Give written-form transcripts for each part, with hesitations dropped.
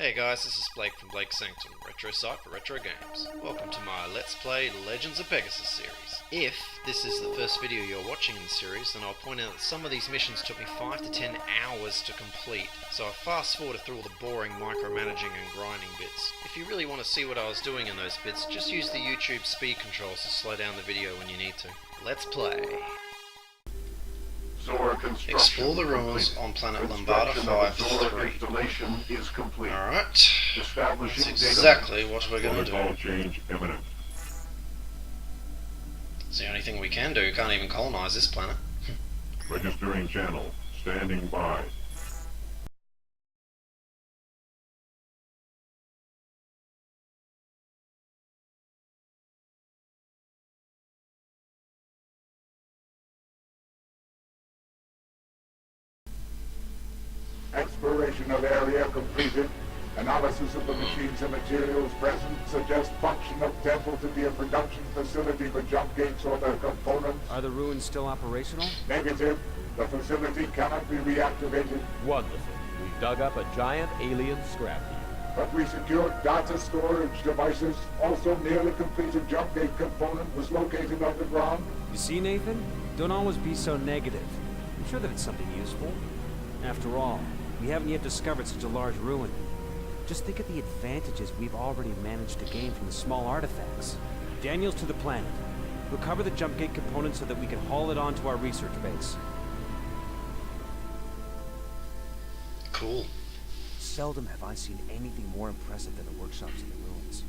Hey guys, this is Blake from Blake's Sanctum, retro site for retro games. Welcome to my Let's Play Legends of Pegasus series. If this is the first video you're watching in the series, then I'll point out that some of these missions took me 5 to 10 hours to complete, so I fast forwarded through all the boring micromanaging and grinding bits. If you really want to see what I was doing in those bits, just use the YouTube speed controls to slow down the video when you need to. Let's play. Explore the ruins on planet Lombarda 5-3. Alright, that's exactly what we're going to do. It's the only thing we can do. We can't even colonize this planet. Registering channel. Standing by. Exploration of area completed. Analysis of the machines and materials present suggests function of temple to be a production facility for jump gates or their components. Are the ruins still operational? Negative. The facility cannot be reactivated. Wonderful. We dug up a giant alien scrap heap. But we secured data storage devices. Also nearly completed jump gate component was located underground. You see, Nathan? Don't always be so negative. I'm sure that it's something useful. After all, we haven't yet discovered such a large ruin. Just think of the advantages we've already managed to gain from the small artifacts. Daniels to the planet. Recover the jump gate component so that we can haul it on to our research base. Cool. Seldom have I seen anything more impressive than the workshops in the ruins.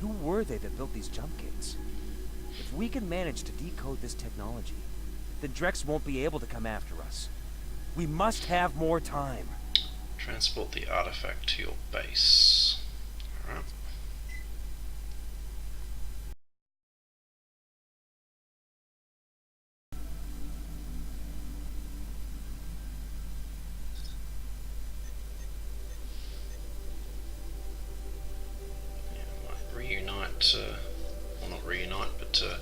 Who were they that built these jump gates? If we can manage to decode this technology, then Drex won't be able to come after us. We must have more time. Transport the artifact to your base. Alright. Yeah, might reunite, well not reunite, but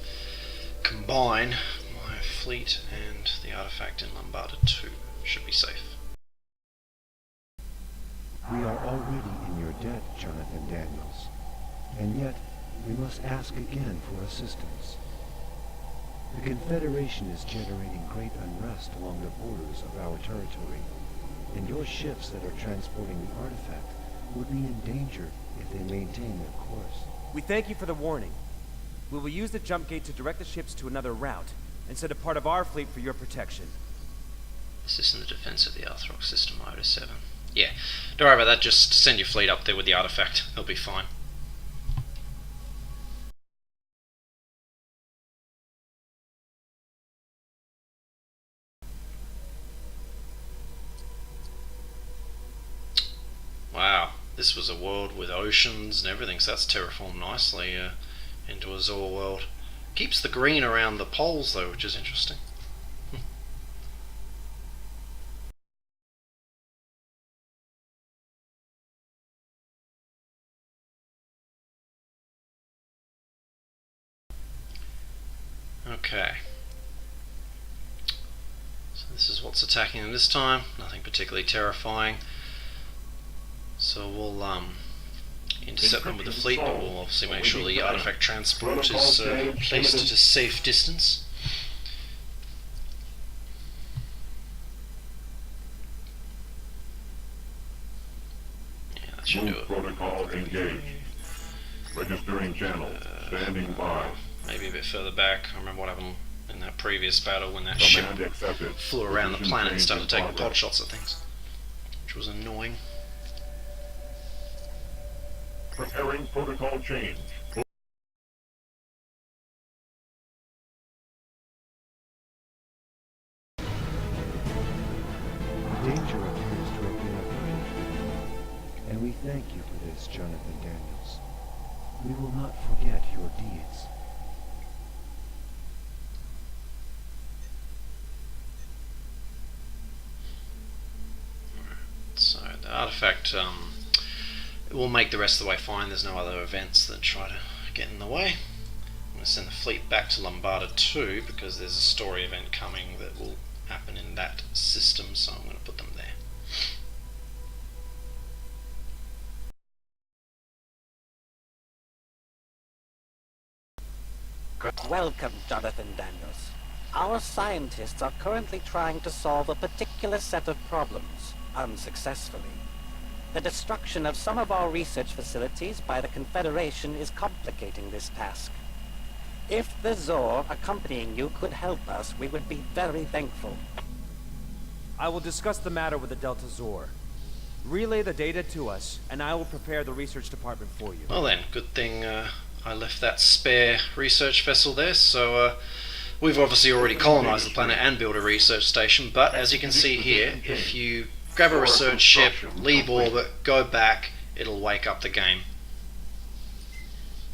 combine my fleet and the artifact in Lombarda 2. Should be safe. We are already in your debt, Jonathan Daniels. And yet, we must ask again for assistance. The Confederation is generating great unrest along the borders of our territory, and your ships that are transporting the artifact would be in danger if they maintain their course. We thank you for the warning. We will use the jump gate to direct the ships to another route, and send a part of our fleet for your protection. Assist in the defense of the Arthrox system, Iota 7. Yeah, don't worry about that, just send your fleet up there with the artifact. They'll be fine. Wow, this was a world with oceans and everything, so that's terraformed nicely into a Zor world. Keeps the green around the poles though, which is interesting. Okay, so this is what's attacking them this time. Nothing particularly terrifying. So we'll intercept them with the fleet, but we'll obviously make sure the artifact transport is placed at a safe distance. Yeah, that should do it. Protocol engaged. Registering channel. Standing by. Maybe a bit further back. I remember what happened in that previous battle when that ship flew around the planet and started taking pot shots at things, which was annoying. Preparing protocol change. The danger appears to have been averted. And we thank you for this, Jonathan Daniels. We will not forget your deeds. So the artifact it will make the rest of the way fine. There's no other events that try to get in the way. I'm going to send the fleet back to Lombarda 2 because there's a story event coming that will happen in that system, so I'm going to put them there. Welcome, Jonathan Daniels. Our scientists are currently trying to solve a particular set of problems, unsuccessfully. The destruction of some of our research facilities by the Confederation is complicating this task. If the Zor accompanying you could help us, we would be very thankful. I will discuss the matter with the Delta Zor. Relay the data to us, and I will prepare the research department for you. Well then, good thing I left that spare research vessel there, so we've obviously already colonised the planet and built a research station, but as you can see here, if you grab a research ship, leave orbit, go back, it'll wake up the game.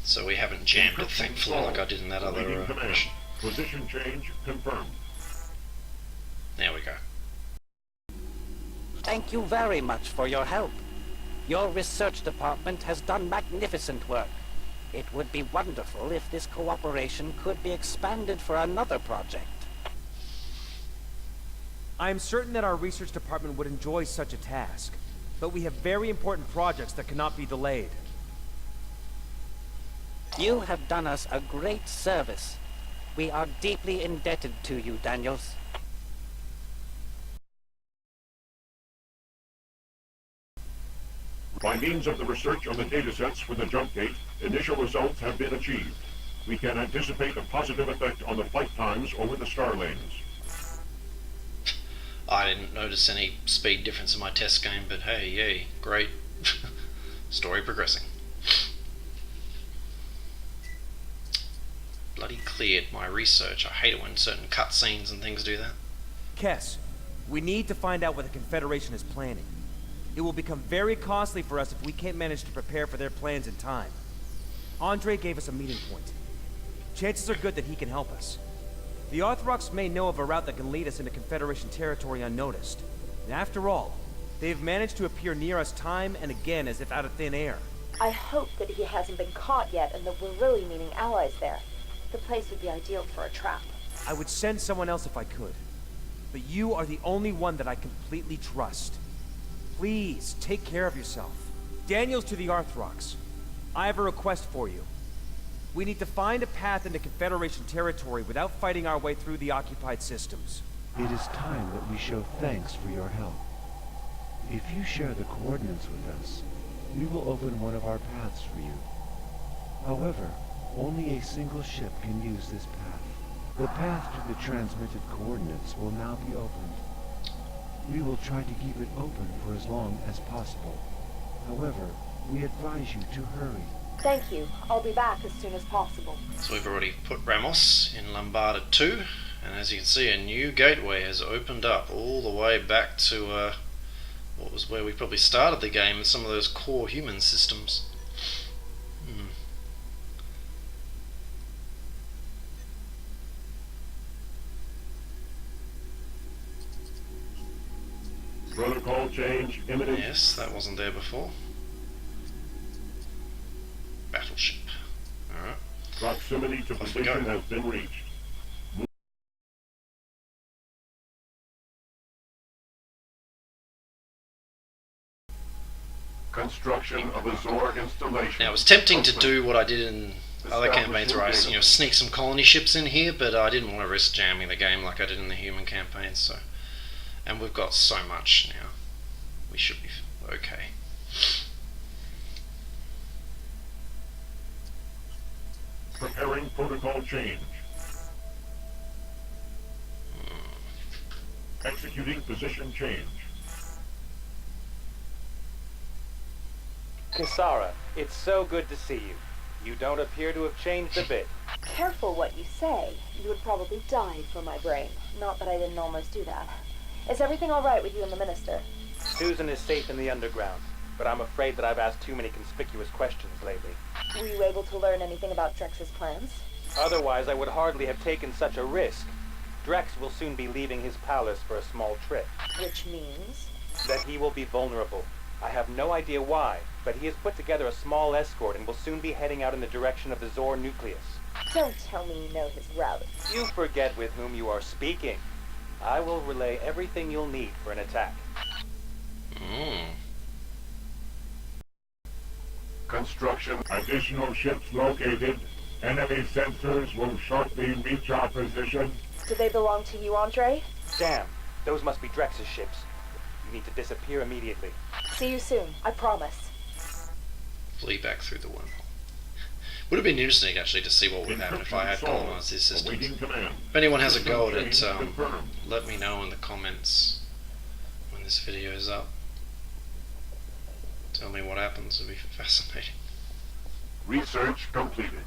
So we haven't jammed it, thankfully, like I did in that other mission. Position change confirmed. There we go. Thank you very much for your help. Your research department has done magnificent work. It would be wonderful if this cooperation could be expanded for another project. I am certain that our research department would enjoy such a task, but we have very important projects that cannot be delayed. You have done us a great service. We are deeply indebted to you, Daniels. By means of the research on the datasets for the jump gate, initial results have been achieved. We can anticipate a positive effect on the flight times over the star lanes. I didn't notice any speed difference in my test game, but hey, yay, great. Story progressing. Bloody cleared my research. I hate it when certain cutscenes and things do that. Kess, we need to find out what the Confederation is planning. It will become very costly for us if we can't manage to prepare for their plans in time. Andre gave us a meeting point. Chances are good that he can help us. The Orthodox may know of a route that can lead us into Confederation territory unnoticed. And after all, they've managed to appear near us time and again as if out of thin air. I hope that he hasn't been caught yet and that we're really meeting allies there. The place would be ideal for a trap. I would send someone else if I could. But you are the only one that I completely trust. Please, take care of yourself. Daniels to the Orthodox. I have a request for you. We need to find a path into Confederation territory without fighting our way through the occupied systems. It is time that we show thanks for your help. If you share the coordinates with us, we will open one of our paths for you. However, only a single ship can use this path. The path to the transmitted coordinates will now be opened. We will try to keep it open for as long as possible. However, we advise you to hurry. Thank you. I'll be back as soon as possible. So we've already put Ramos in Lombarda 2, and as you can see, a new gateway has opened up all the way back to what was where we probably started the game, with some of those core human systems. Protocol change imminent. Yes, that wasn't there before. Battleship. Alright. Proximity to Off we position go. has been reached. Construction of a Zor installation. Now, it was tempting to do what I did in other campaigns where I sneak some colony ships in here, but I didn't want to risk jamming the game like I did in the human campaigns, so... And we've got so much now. We should be okay. Preparing protocol change. Executing position change. Kisara, it's so good to see you. You don't appear to have changed a bit. Careful what you say. You would probably die for my brain. Not that I didn't almost do that. Is everything all right with you and the minister? Susan is safe in the underground, but I'm afraid that I've asked too many conspicuous questions lately. Were you able to learn anything about Drex's plans? Otherwise, I would hardly have taken such a risk. Drex will soon be leaving his palace for a small trip. Which means? That he will be vulnerable. I have no idea why, but he has put together a small escort and will soon be heading out in the direction of the Zor nucleus. Don't tell me you know his route. You forget with whom you are speaking. I will relay everything you'll need for an attack. Construction. Additional ships located. Enemy sensors will shortly reach our position. Do they belong to you, Andre? Damn, those must be Drex's ships. You need to disappear immediately. See you soon, I promise. Flee back through the wormhole. Would have been interesting actually to see what would happen if I had colonized these systems. Awaiting command. If anyone has a go at it, Confirmed. let me know in the comments when this video is up. Tell me what happens, it'll be fascinating. Research completed.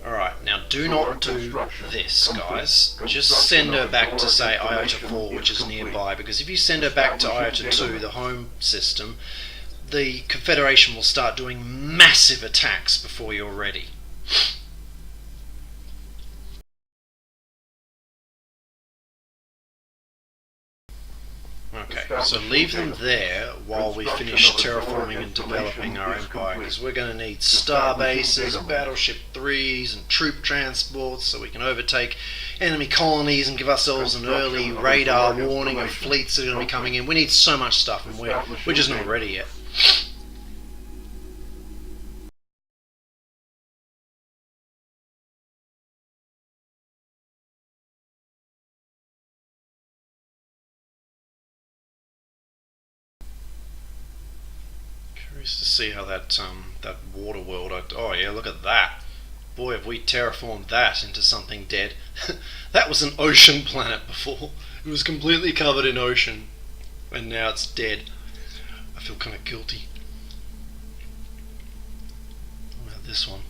Alright, now do not do this, guys. Just send her back to, say, Iota 4, which is nearby, because if you send her back to Iota 2, the home system, the Confederation will start doing massive attacks before you're ready. Okay, so leave them there while we finish terraforming and developing our empire, because we're going to need star bases, battleship 3s and troop transports so we can overtake enemy colonies and give ourselves an early radar warning of fleets that are going to be coming in. We need so much stuff and we're just not ready yet. Curious to see how that water world. Oh yeah, look at that! Boy, have we terraformed that into something dead. That was an ocean planet before. It was completely covered in ocean, and now it's dead. I feel kind of guilty. What about this one?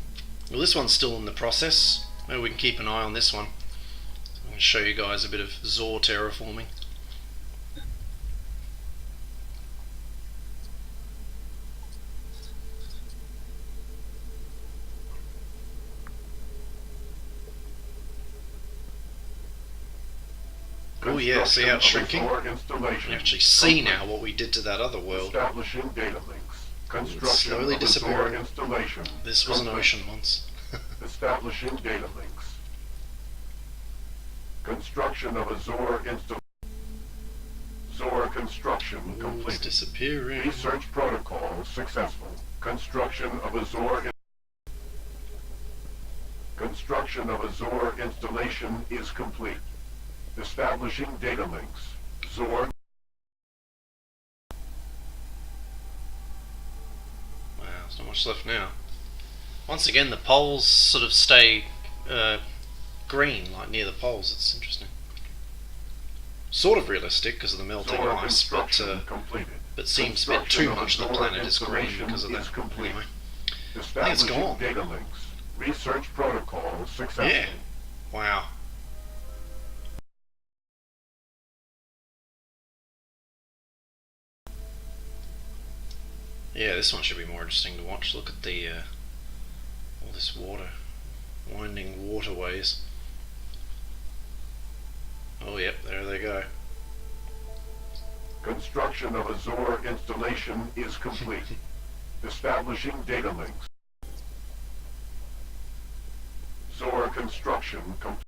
Well, this one's still in the process. Maybe we can keep an eye on this one. I'm going to show you guys a bit of Zor terraforming. Oh yeah, see how it's shrinking? You can actually see now what we did to that other world. Establishing data links. It's slowly disappearing. Installation. This was an ocean once. Establishing data links. Construction of a Zor installation. Zor construction It's complete. disappearing. Research protocol successful. Construction of a Zor. Construction of a Zor installation is complete. Establishing data links. Zor. Wow, there's not much left now. Once again, the poles sort of stay green, like near the poles. It's interesting. Sort of realistic because of the melting Zor ice, construction completed. but seems a bit too much of the planet is green because of that. Complete. Anyway, Establishing gone. data links. Research protocol successful. yeah. Wow. Yeah, this one should be more interesting to watch. Look at the all this water, winding waterways. Oh, yep, there they go. Construction of a Zor installation is complete. Establishing data links. Zor construction complete.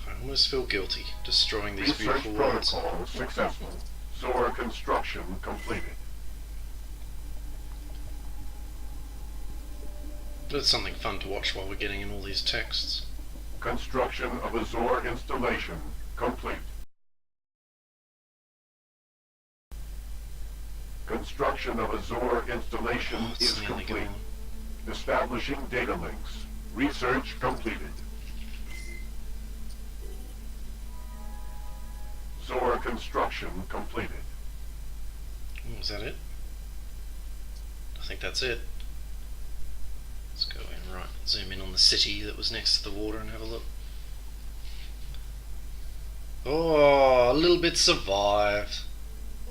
I almost feel guilty destroying these Research beautiful worlds. protocol successful. Zor construction completed. But it's something fun to watch while we're getting in all these texts. Construction of a Zor installation complete. Construction of a Zor installation Oh, it's is nearly complete. gone. Establishing data links. Research completed. Zor construction completed. Oh, is that it? I think that's it. Let's go in, right, zoom in on the city that was next to the water and have a look. Oh, a little bit survived.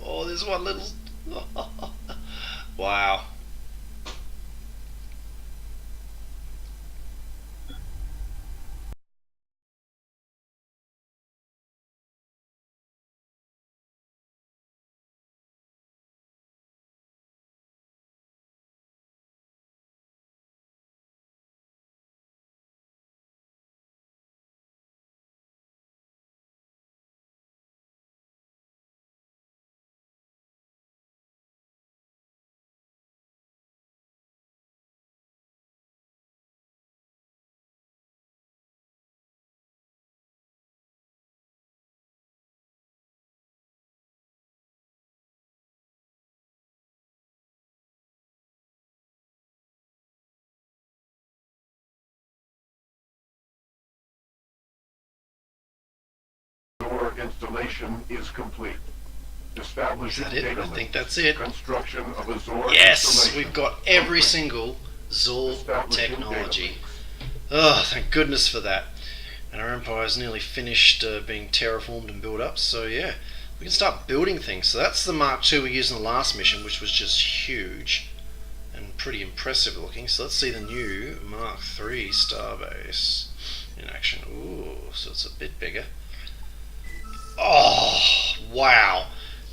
Oh, there's one little... Wow. installation is complete. Is Establishing that it? data I think links. that's it. Construction of a Zor Yes! installation. We've got every Complete. single Zor Establishing technology. data links. Oh, thank goodness for that. And our empire's nearly finished being terraformed and built up, so yeah, we can start building things. So that's the Mark II we used in the last mission, which was just huge and pretty impressive looking. So let's see the new Mark III starbase in action. Ooh, so it's a bit bigger. Oh, wow.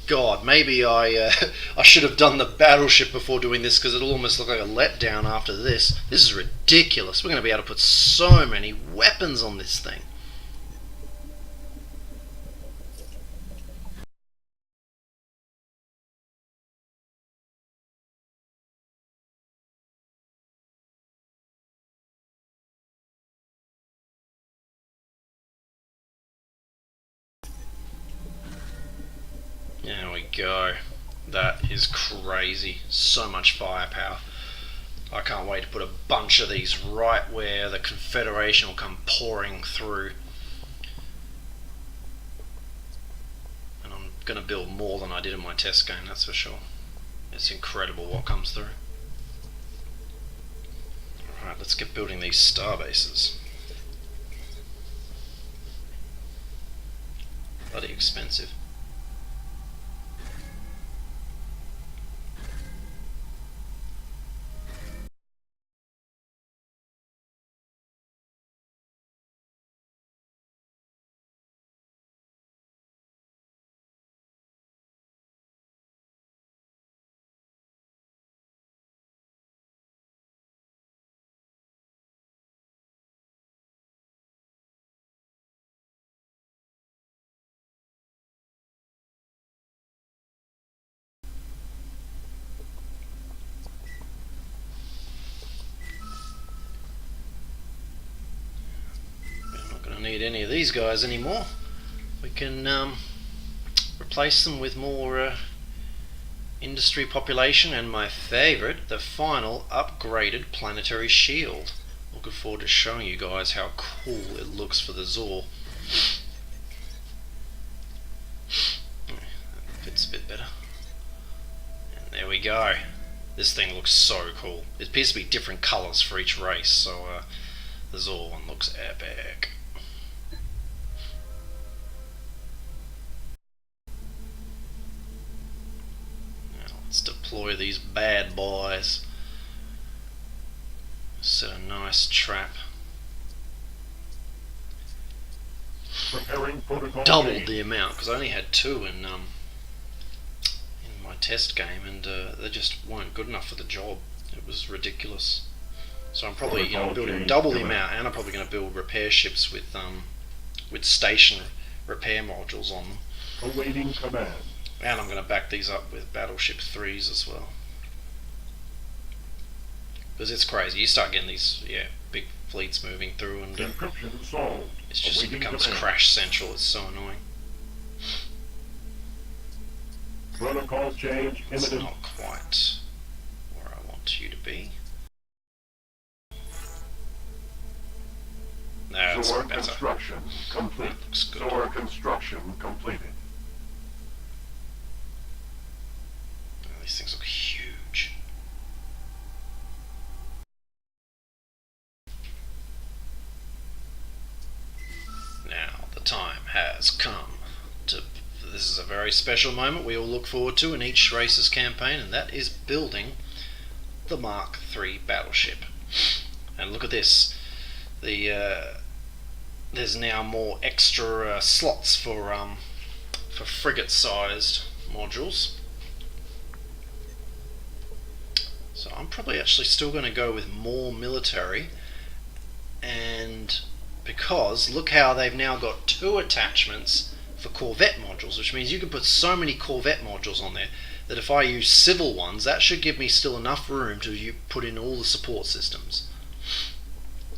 God, maybe I should have done the battleship before doing this, because it'll almost look like a letdown after this. This is ridiculous. We're going to be able to put so many weapons on this thing. There we go. That is crazy. So much firepower. I can't wait to put a bunch of these right where the Confederation will come pouring through. And I'm going to build more than I did in my test game, that's for sure. It's incredible what comes through. Alright, let's get building these star bases. Bloody expensive. Need any of these guys anymore. We can replace them with more industry population, and my favourite, the final upgraded planetary shield. Looking forward to showing you guys how cool it looks for the Zor. That fits a bit better. And there we go. This thing looks so cool. It appears to be different colours for each race, so the Zor one looks epic. Let's deploy these bad boys. Set a nice trap. Preparing protocol Doubled change. the amount, because I only had 2 in my test game, and they just weren't good enough for the job. It was ridiculous. So I'm probably building double the amount, and I'm probably going to build repair ships with station repair modules on them. Awaiting command. And I'm going to back these up with battleship 3s as well. Because it's crazy. You start getting these big fleets moving through, and Encryption solved. it just Awaiting becomes command. crash central. It's so annoying. Protocol change It's imminent. not quite where I want you to be. That's Zor better. construction complete. That looks good. Zor construction completed. These things look huge. Now the time has come to. This is a very special moment we all look forward to in each racer's campaign, and that is building the Mark III battleship. And look at this. There's now more extra slots for frigate-sized modules. So I'm probably actually still going to go with more military, and because look how they've now got 2 attachments for Corvette modules, which means you can put so many Corvette modules on there that if I use civil ones, that should give me still enough room to put in all the support systems.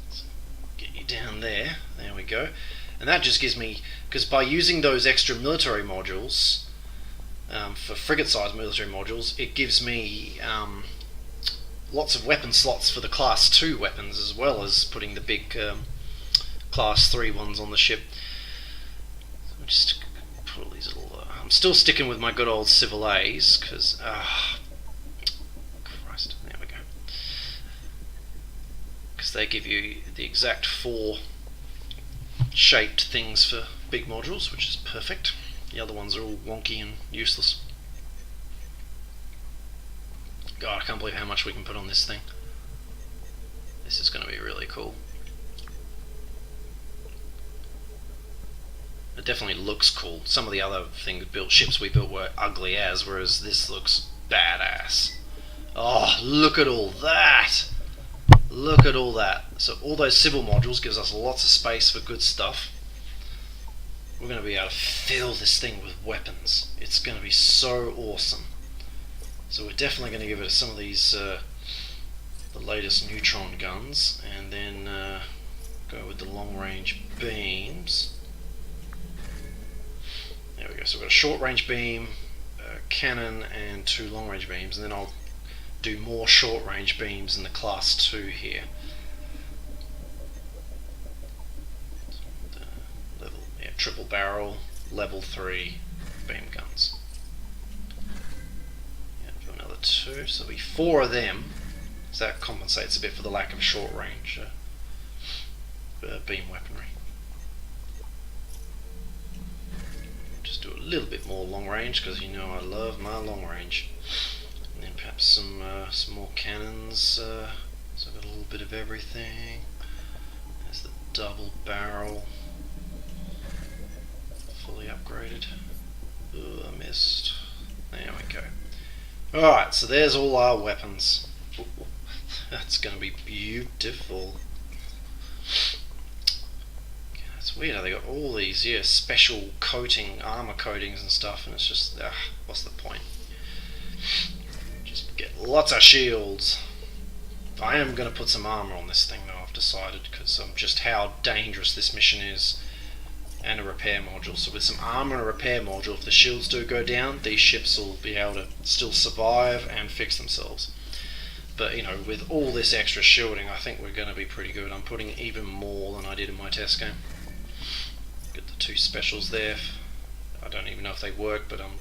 So get you down there, there we go. And that just gives me, because by using those extra military modules, for frigate-sized military modules, it gives me lots of weapon slots for the Class 2 weapons, as well as putting the big Class 3 ones on the ship. So just put all I'm still sticking with my good old Civil A's, because... Christ, there we go. Because they give you the exact 4 shaped things for big modules, which is perfect. The other ones are all wonky and useless. God, I can't believe how much we can put on this thing. This is going to be really cool. It definitely looks cool. Some of the other ships we built were ugly as, whereas this looks badass. Oh, look at all that! Look at all that. So all those civil modules gives us lots of space for good stuff. We're going to be able to fill this thing with weapons. It's going to be so awesome. So we're definitely going to give it some of these, the latest neutron guns, and then go with the long-range beams. There we go. So we've got a short-range beam, a cannon, and 2 long-range beams, and then I'll do more short-range beams in the class 2 here. Triple barrel, level 3 beam guns. Yeah, do another 2, so there'll be 4 of them. So that compensates a bit for the lack of short-range beam weaponry. Just do a little bit more long-range, because you know I love my long-range. And then perhaps some more cannons. So I've got a little bit of everything. There's the double barrel. Fully upgraded. Ooh, I missed. There we go. Alright, so there's all our weapons. Ooh, that's going to be beautiful. It's weird how they got all these, special coating, armor coatings and stuff, and it's just, what's the point? Just get lots of shields. I am going to put some armor on this thing though, I've decided, because of just how dangerous this mission is. And a repair module. So with some armor and a repair module, if the shields do go down, these ships will be able to still survive and fix themselves. But, you know, with all this extra shielding, I think we're going to be pretty good. I'm putting even more than I did in my test game. Get the 2 specials there. I don't even know if they work, but I'm,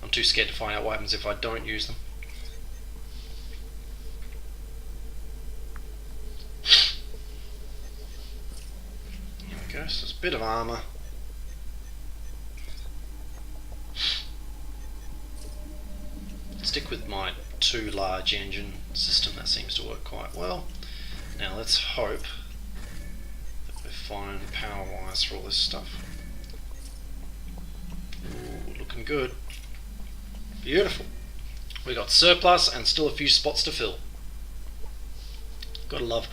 I'm too scared to find out what happens if I don't use them. So it's a bit of armor. Stick with my 2 large engine system, that seems to work quite well. Now let's hope that we're fine power wise for all this stuff. Ooh, looking good. Beautiful. We got surplus and still a few spots to fill. Gotta love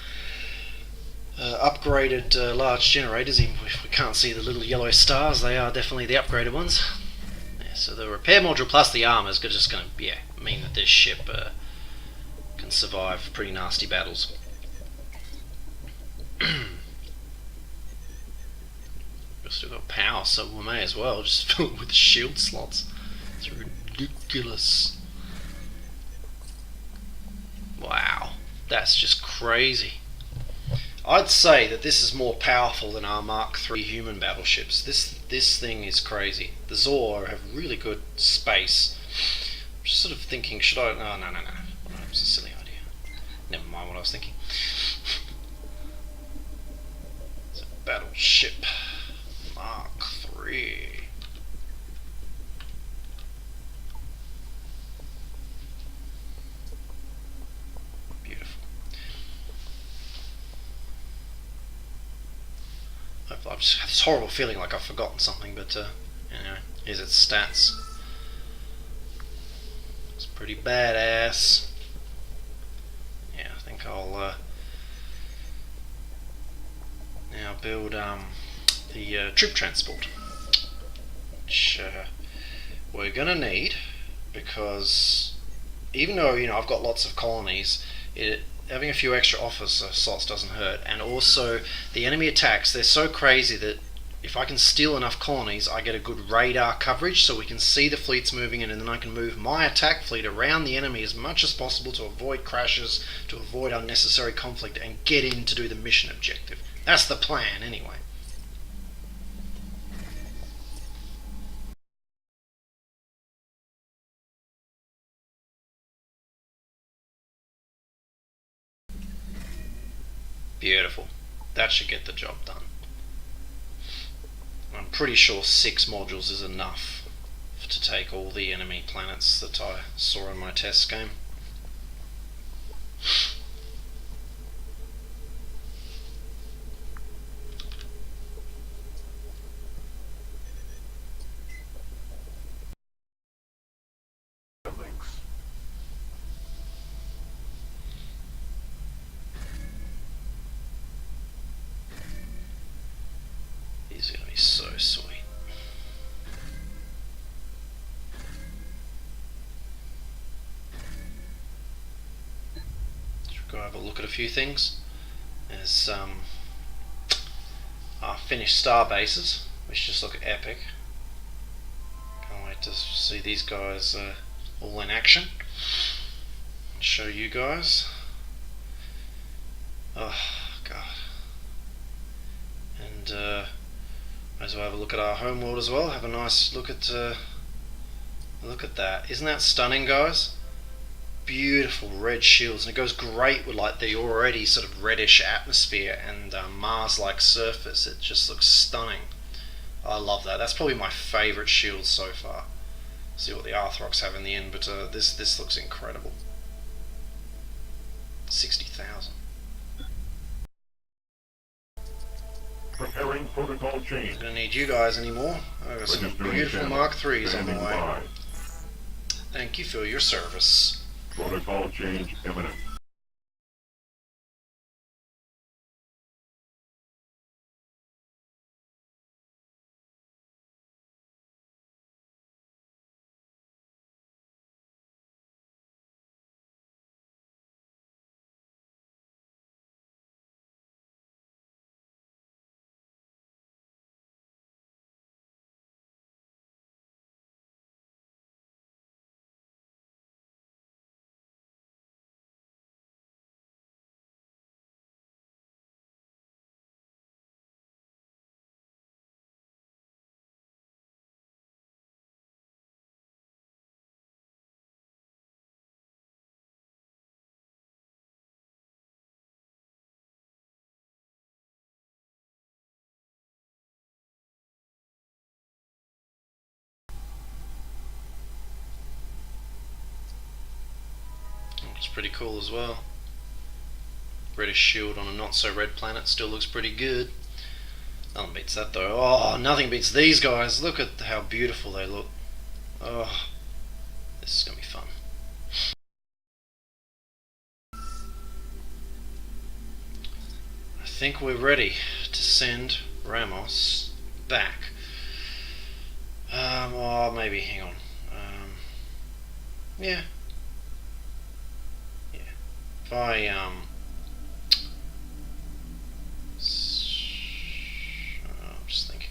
upgraded large generators. Even if we can't see the little yellow stars, they are definitely the upgraded ones. Yeah, so the repair module plus the armor is just going to mean that this ship can survive pretty nasty battles. We've still got power, so we may as well just fill it with shield slots. It's ridiculous. Wow, that's just crazy. I'd say that this is more powerful than our Mark III human battleships. This thing is crazy. The Zor have really good space. I'm just sort of thinking, should I... No. That was a silly idea. Never mind what I was thinking. It's a battleship. Mark III. I've just had this horrible feeling like I've forgotten something, but anyway, here's its stats. It's pretty badass. Yeah, I think I'll now build the troop transport, which we're gonna need, because even though I've got lots of colonies, having a few extra officer slots doesn't hurt. And also the enemy attacks, they're so crazy that if I can steal enough colonies, I get a good radar coverage so we can see the fleets moving in, and then I can move my attack fleet around the enemy as much as possible to avoid crashes, to avoid unnecessary conflict, and get in to do the mission objective. That's the plan anyway. Beautiful. That should get the job done. I'm pretty sure 6 modules is enough to take all the enemy planets that I saw in my test game. He's gonna be so sweet. Should we go have a look at a few things? There's our finished star bases, which just look epic. Can't wait to see these guys all in action. I'll show you guys. Oh god. And might as well have a look at our homeworld as well. Have a nice look at that. Isn't that stunning, guys? Beautiful red shields, and it goes great with like the already sort of reddish atmosphere and Mars-like surface. It just looks stunning. I love that. That's probably my favourite shield so far. See what the Arthrox have in the end, but this looks incredible. 60,000. Preparing protocol change. Don't need you guys anymore. I've got some beautiful Mark III's on the Standing way. by. Thank you for your service. Protocol change imminent. Looks pretty cool as well. Reddish shield on a not so red planet still looks pretty good. Nothing beats that though. Oh, nothing beats these guys. Look at how beautiful they look. Oh, this is gonna be fun. I think we're ready to send Ramos back. Oh, maybe, hang on. Yeah. Yeah. If I, I'm just thinking.